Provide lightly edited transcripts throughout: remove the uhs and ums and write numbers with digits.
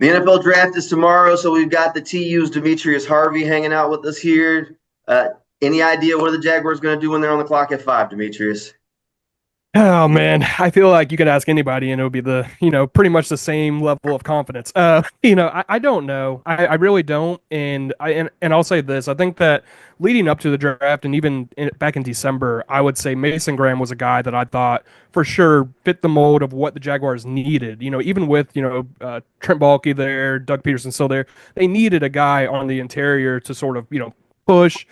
The NFL draft is tomorrow, so we've got the TU's Demetrius Harvey hanging out with us here. Uh, any idea what are the Jaguars going to do when they're on the clock at 5, Demetrius? Oh man, I feel like you could ask anybody and it would be pretty much the same level of confidence. I don't know. I really don't. And I'll say this. I think that leading up to the draft and back in December, I would say Mason Graham was a guy that I thought for sure fit the mold of what the Jaguars needed. Even with, Trent Baalke there, Doug Peterson still there, they needed a guy on the interior to sort of, push,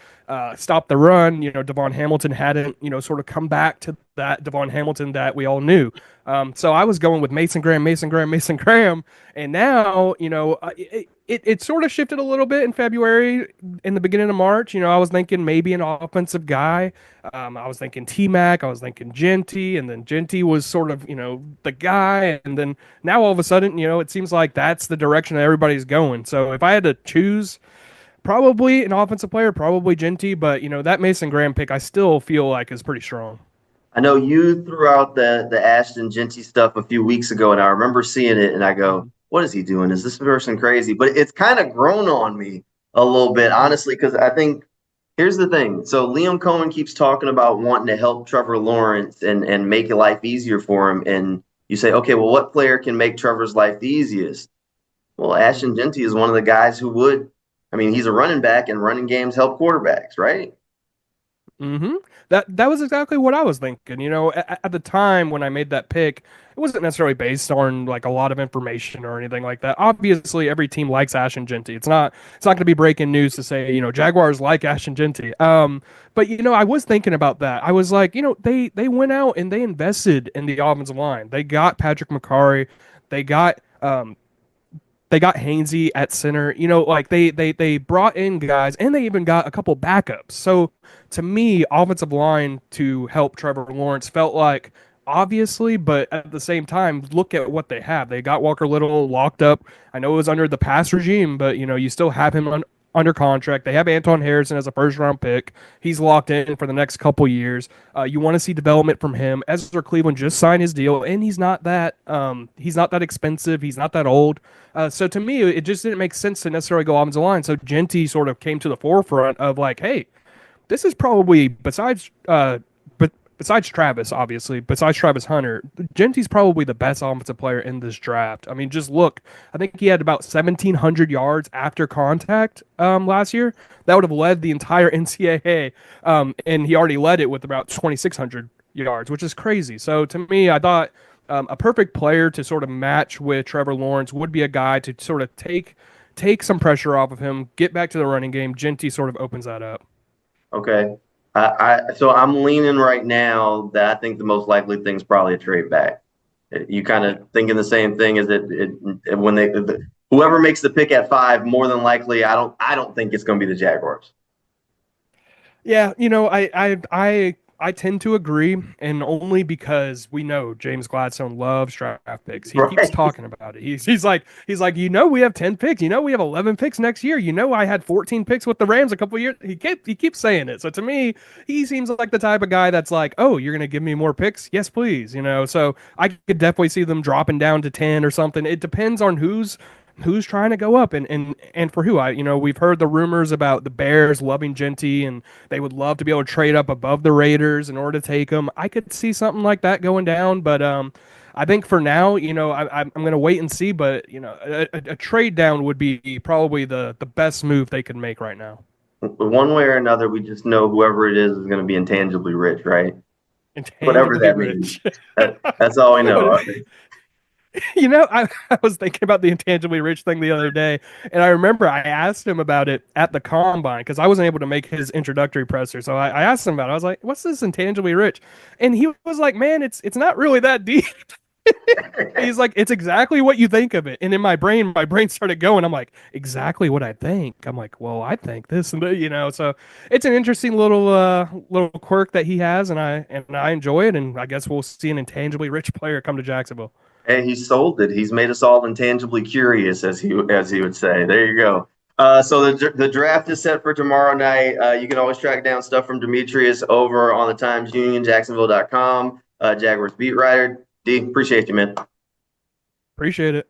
stop the run. Devon Hamilton hadn't, sort of come back to that Devon Hamilton that we all knew. So I was going with Mason Graham, Mason Graham, Mason Graham, and now, it sort of shifted a little bit in February, in the beginning of March. I was thinking maybe an offensive guy. I was thinking T Mac, I was thinking Genty, and then Genty was sort of, the guy. And then now all of a sudden, it seems like that's the direction that everybody's going. So if I had to choose, probably an offensive player, probably Genty, but that Mason Graham pick I still feel like is pretty strong. I know you threw out the Ashton Genty stuff a few weeks ago, and I remember seeing it, and I go, "What is he doing? Is this person crazy?" But it's kind of grown on me a little bit, honestly, because I think here's the thing. So Liam Cohen keeps talking about wanting to help Trevor Lawrence and make life easier for him, and you say, "Okay, well, what player can make Trevor's life the easiest?" Well, Ashton Genty is one of the guys who would. I mean, he's a running back, and running games help quarterbacks, right? hmm That was exactly what I was thinking. At the time when I made that pick, it wasn't necessarily based on like a lot of information or anything like that. Obviously, every team likes Ash and Genty. It's not going to be breaking news to say Jaguars like Ash and Genty. But I was thinking about that. I was like, they went out and they invested in the offensive line. They got Patrick McCarry. They got they got Hainsey at center. Like they brought in guys and they even got a couple backups. So to me, offensive line to help Trevor Lawrence felt like obviously, but at the same time, look at what they have. They got Walker Little locked up. I know it was under the past regime, but you still have him under contract. They have Anton Harrison as a first round pick. He's locked in for the next couple years. You want to see development from him. Ezra Cleveland just signed his deal, and he's not that expensive. He's not that old. So to me, it just didn't make sense to necessarily go offensive line. So Genty sort of came to the forefront of like, hey, this is probably besides Travis, obviously, besides Travis Hunter, Genty's probably the best offensive player in this draft. I mean, just look. I think he had about 1,700 yards after contact last year. That would have led the entire NCAA, and he already led it with about 2,600 yards, which is crazy. So to me, I thought a perfect player to sort of match with Trevor Lawrence would be a guy to sort of take some pressure off of him, get back to the running game. Genty sort of opens that up. Okay. So I'm leaning right now that I think the most likely thing is probably a trade back. You kind of thinking the same thing as when whoever makes the pick at 5, more than likely, I don't think it's going to be the Jaguars. Yeah, I tend to agree, and only because we know James Gladstone loves draft picks. He keeps Right. talking about it. He's like, we have 10 picks. We have 11 picks next year. I had 14 picks with the Rams a couple years. He keeps saying it. So to me, he seems like the type of guy that's like, oh, you're gonna give me more picks? Yes, please. So I could definitely see them dropping down to 10 or something. It depends on who's trying to go up and for who. We've heard the rumors about the Bears loving Genty and they would love to be able to trade up above the Raiders in order to take him. I could see something like that going down, but I think for now, I'm going to wait and see. But a trade down would be probably the best move they could make right now. One way or another, we just know whoever it is going to be intangibly rich, right? Whatever Intangibly that means. rich. That's all we know. I was thinking about the intangibly rich thing the other day, and I remember I asked him about it at the combine because I wasn't able to make his introductory presser. So I asked him about it. I was like, "What's this intangibly rich?" And he was like, "Man, it's not really that deep." He's like, "It's exactly what you think of it." And in my brain started going. I'm like, "Exactly what I think." I'm like, "Well, I think this and that." So it's an interesting little quirk that he has, and I enjoy it. And I guess we'll see an intangibly rich player come to Jacksonville. Hey, he sold it. He's made us all intangibly curious, as he would say. There you go. So the draft is set for tomorrow night. You can always track down stuff from Demetrius over on the Times Union, Jacksonville.com. Jaguars beat writer. D, appreciate you, man. Appreciate it.